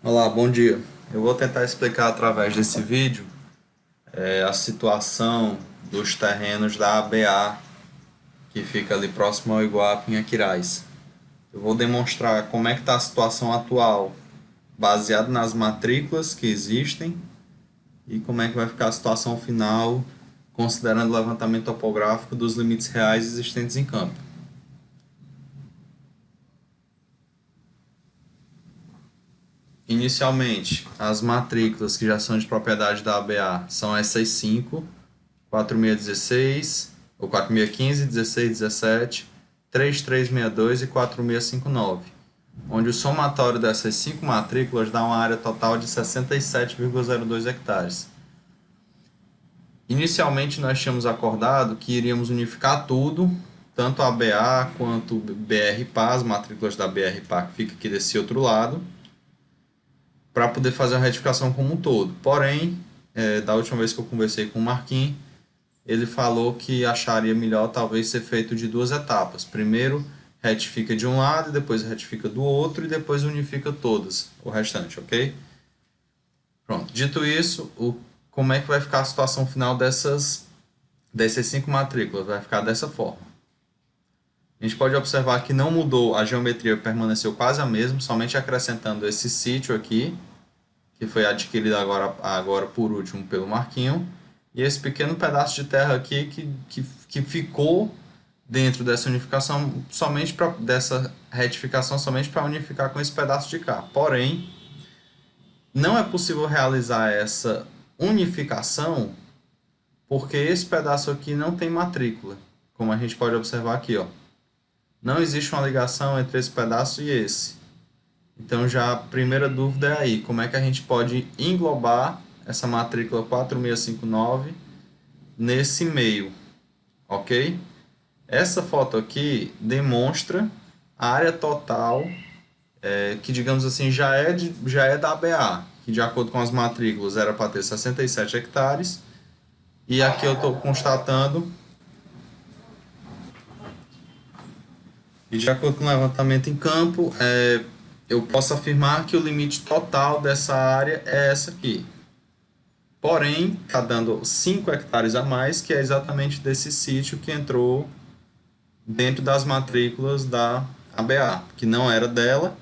Olá, bom dia. Eu vou tentar explicar através desse vídeo a situação dos terrenos da ABA, que fica ali próximo ao Iguape, em Aquiraz. Eu vou demonstrar como é que está a situação atual, baseado nas matrículas que existem, e como é que vai ficar a situação final, considerando o levantamento topográfico dos limites reais existentes em campo. Inicialmente, as matrículas que já são de propriedade da ABA são essas 5: 4616, ou 4615, 16, 17, 3362 e 4659, onde o somatório dessas 5 matrículas dá uma área total de 67,02 hectares. Inicialmente nós tínhamos acordado que iríamos unificar tudo, tanto a BA quanto o BR-PA, as matrículas da BR-PA que fica aqui desse outro lado, para poder fazer a retificação como um todo. Porém, da última vez que eu conversei com o Marquinhos, ele falou que acharia melhor talvez ser feito de duas etapas. Primeiro retifica de um lado, depois retifica do outro e depois unifica todas, o restante, ok? Pronto. Dito isso, como é que vai ficar a situação final dessas 5 matrículas? Vai ficar dessa forma. A gente pode observar que não mudou, a geometria permaneceu quase a mesma, somente acrescentando esse sítio aqui, que foi adquirido agora por último pelo Marquinho, e esse pequeno pedaço de terra aqui que ficou dentro dessa unificação, dessa retificação, somente para unificar com esse pedaço de cá. Porém, não é possível realizar essa unificação porque esse pedaço aqui não tem matrícula, como a gente pode observar aqui, ó. Não existe uma ligação entre esse pedaço e esse. Então já a primeira dúvida é aí, como é que a gente pode englobar essa matrícula 4659 nesse meio, ok? Essa foto aqui demonstra a área total, que digamos assim já é da ABA, que de acordo com as matrículas era para ter 67 hectares, e aqui eu estou constatando, e de acordo com o levantamento em campo, eu posso afirmar que o limite total dessa área é essa aqui. Porém, está dando 5 hectares a mais, que é exatamente desse sítio que entrou dentro das matrículas da ABA, que não era dela,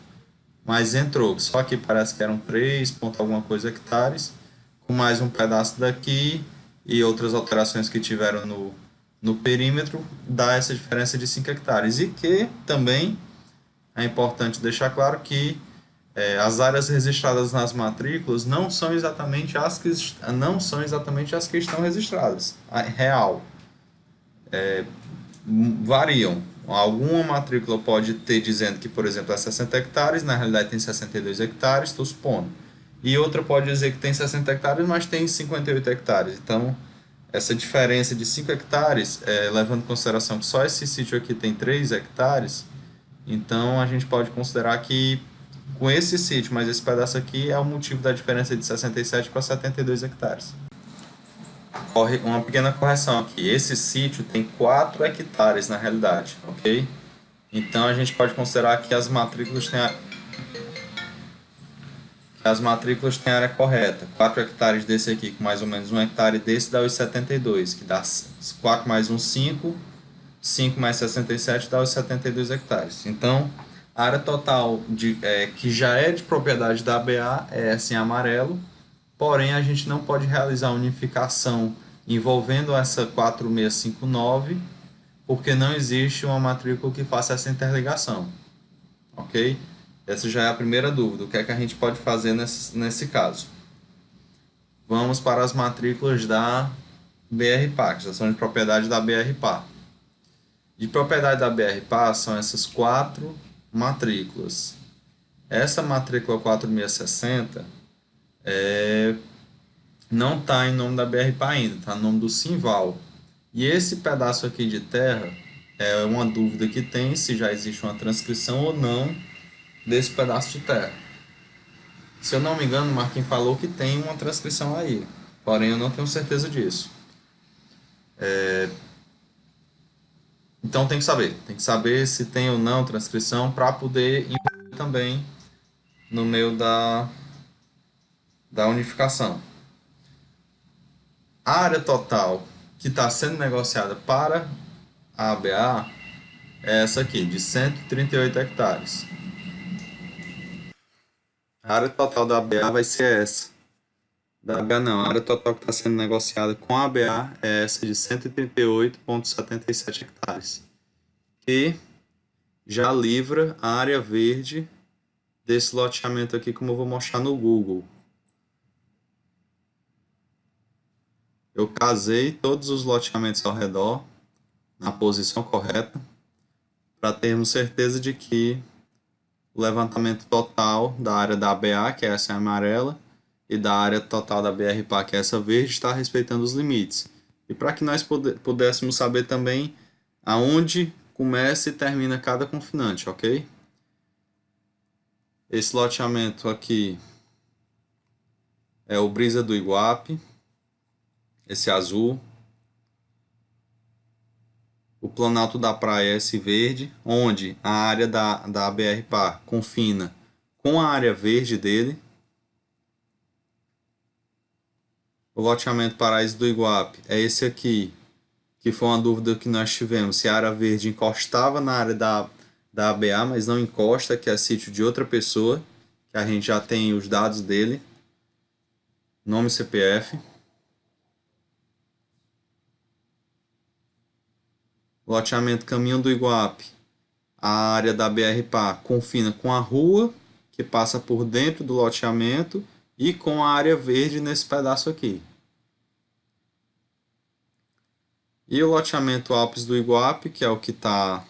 mas entrou. Só que parece que eram 3 ponto alguma coisa hectares, com mais um pedaço daqui e outras alterações que tiveram no perímetro, dá essa diferença de 5 hectares. E que também é importante deixar claro que as áreas registradas nas matrículas não são exatamente as que estão registradas. A real. Variam. Alguma matrícula pode ter dizendo que, por exemplo, é 60 hectares, na realidade tem 62 hectares, estou supondo. E outra pode dizer que tem 60 hectares, mas tem 58 hectares. Então, essa diferença de 5 hectares, levando em consideração que só esse sítio aqui tem 3 hectares, então a gente pode considerar que com esse sítio, mas esse pedaço aqui é o motivo da diferença de 67 para 72 hectares. Corre uma pequena correção aqui. Esse sítio tem 4 hectares na realidade, ok? Então a gente pode considerar que as matrículas têm a área correta. 4 hectares desse aqui, com mais ou menos 1 hectare desse, dá os 72, que dá 4 mais 1, 5. 5 mais 67 dá os 72 hectares. Então, a área total que já é de propriedade da ABA é essa em amarelo, porém a gente não pode realizar unificação envolvendo essa 4659, porque não existe uma matrícula que faça essa interligação, ok? Essa já é a primeira dúvida, o que é que a gente pode fazer nesse caso? Vamos para as matrículas da BR-PA, que já são de propriedade da BR-PA. De propriedade da BR-PA são essas 4 matrículas. Essa matrícula 4660 não está em nome da BR-PA ainda, está no nome do Simval. E esse pedaço aqui de terra é uma dúvida que tem se já existe uma transcrição ou não desse pedaço de terra. Se eu não me engano, o Marquinhos falou que tem uma transcrição aí, porém eu não tenho certeza disso. Então tem que saber se tem ou não transcrição para poder incluir também no meio da unificação. A área total que está sendo negociada para a ABA é essa aqui, de 138 hectares. A área total da ABA vai ser essa. Da ABA não, a área total que está sendo negociada com a ABA é essa de 138,77 hectares. Que já livra a área verde desse loteamento aqui, como eu vou mostrar no Google. Eu casei todos os loteamentos ao redor na posição correta para termos certeza de que o levantamento total da área da ABA, que é essa amarela, e da área total da BRPA, que é essa verde, está respeitando os limites. E para que nós pudéssemos saber também aonde começa e termina cada confinante, ok? Esse loteamento aqui é o Brisa do Iguape, esse azul. O Planalto da Praia é esse verde, onde a área da BRPA confina com a área verde dele. O loteamento Paraíso do Iguape é esse aqui, que foi uma dúvida que nós tivemos, se a área verde encostava na área da ABA, mas não encosta, que é sítio de outra pessoa, que a gente já tem os dados dele, nome e CPF. Loteamento Caminho do Iguape, a área da BRPA confina com a rua, que passa por dentro do loteamento, e com a área verde nesse pedaço aqui. E o loteamento Alpes do Iguape, que é o que está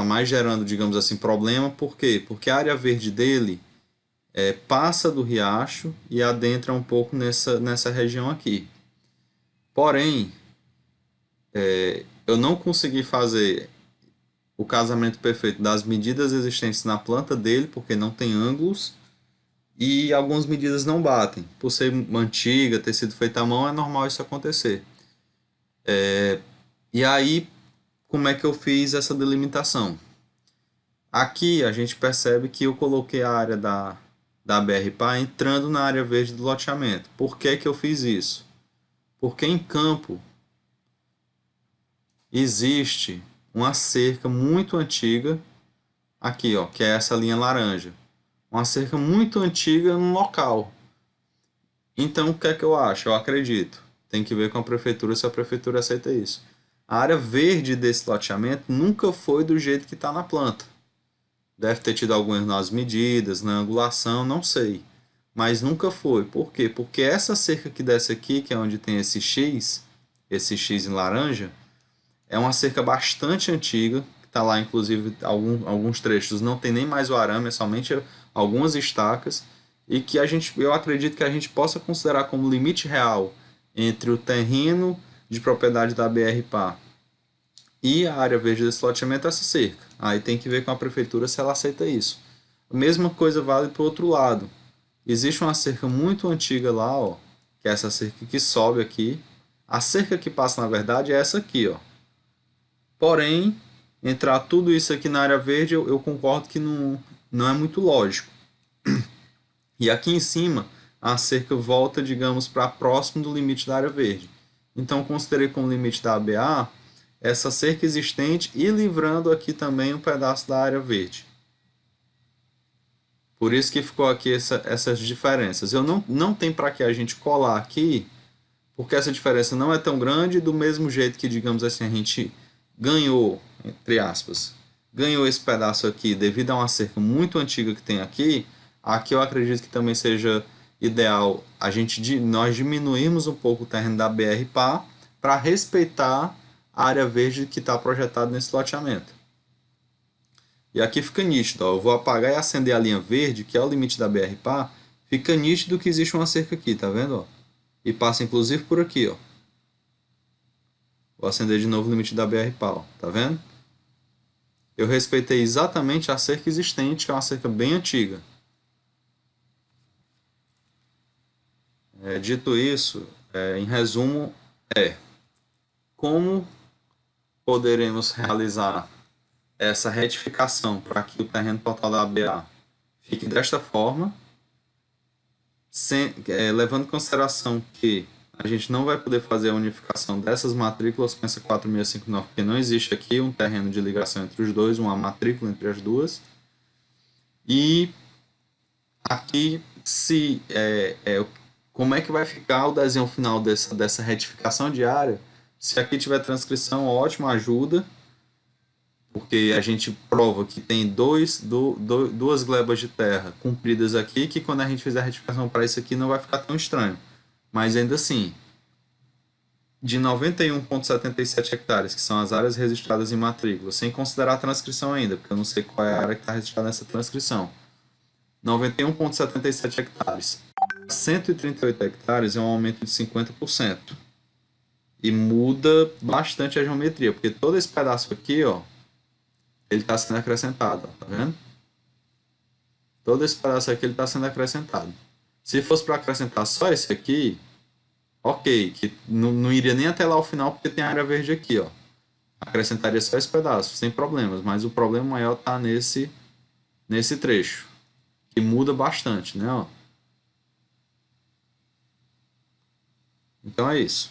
mais gerando, digamos assim, problema. Por quê? Porque a área verde dele passa do riacho e adentra um pouco nessa região aqui. Porém, eu não consegui fazer o casamento perfeito das medidas existentes na planta dele, porque não tem ângulos, e algumas medidas não batem. Por ser antiga, ter sido feita à mão, é normal isso acontecer. E aí, como é que eu fiz essa delimitação? Aqui a gente percebe que eu coloquei a área da BRPA entrando na área verde do loteamento. Por que que eu fiz isso? Porque em campo existe uma cerca muito antiga, aqui ó, que é essa linha laranja. Uma cerca muito antiga no local. Então o que é que eu acho? Eu acredito. Tem que ver com a prefeitura se a prefeitura aceita isso. A área verde desse loteamento nunca foi do jeito que está na planta. Deve ter tido algumas nas medidas, na angulação, não sei. Mas nunca foi. Por quê? Porque essa cerca que desce aqui, que é onde tem esse X em laranja, é uma cerca bastante antiga, que está lá, inclusive, alguns trechos não tem nem mais o arame, é somente algumas estacas, e que eu acredito que a gente possa considerar como limite real entre o terreno de propriedade da BRPA e a área verde desse loteamento é essa cerca. Aí tem que ver com a prefeitura se ela aceita isso. A mesma coisa vale para o outro lado. Existe uma cerca muito antiga lá, ó, que é essa cerca que sobe aqui. A cerca que passa, na verdade, é essa aqui, ó. Porém, entrar tudo isso aqui na área verde, eu concordo que não é muito lógico. E aqui em cima, a cerca volta, digamos, para próximo do limite da área verde. Então, considerei como limite da ABA essa cerca existente e livrando aqui também um pedaço da área verde. Por isso que ficou aqui essas diferenças. Eu não tem para que a gente colar aqui, porque essa diferença não é tão grande, do mesmo jeito que, digamos assim, a gente ganhou, entre aspas, ganhou esse pedaço aqui devido a uma cerca muito antiga que tem aqui. Aqui eu acredito que também seja ideal nós diminuirmos um pouco o terreno da BRPA para respeitar a área verde que está projetada nesse loteamento. E aqui fica nítido, ó, eu vou apagar e acender a linha verde, que é o limite da BRPA, fica nítido que existe uma cerca aqui, tá vendo? Ó? E passa inclusive por aqui, ó. Vou acender de novo o limite da BRPA, ó, tá vendo? Eu respeitei exatamente a cerca existente, que é uma cerca bem antiga. Dito isso, em resumo, como poderemos realizar essa retificação para que o terreno total da ABA fique desta forma. levando em consideração que a gente não vai poder fazer a unificação dessas matrículas com essa 4659, porque não existe aqui um terreno de ligação entre os dois, uma matrícula entre as duas. E aqui, como é que vai ficar o desenho final dessa retificação diária? Se aqui tiver transcrição, ótimo, ajuda, porque a gente prova que tem duas glebas de terra compridas aqui, que quando a gente fizer a retificação para isso aqui não vai ficar tão estranho. Mas ainda assim, de 91,77 hectares, que são as áreas registradas em matrícula, sem considerar a transcrição ainda, porque eu não sei qual é a área que está registrada nessa transcrição. 91,77 hectares. 138 hectares é um aumento de 50%. E muda bastante a geometria, porque todo esse pedaço aqui, ó, ele está sendo acrescentado, ó, tá vendo? Todo esse pedaço aqui ele está sendo acrescentado. Se fosse para acrescentar só esse aqui, ok, que não iria nem até lá o final, porque tem área verde aqui, ó. Acrescentaria só esse pedaço, sem problemas, mas o problema maior está nesse trecho, que muda bastante, né, ó. Então é isso.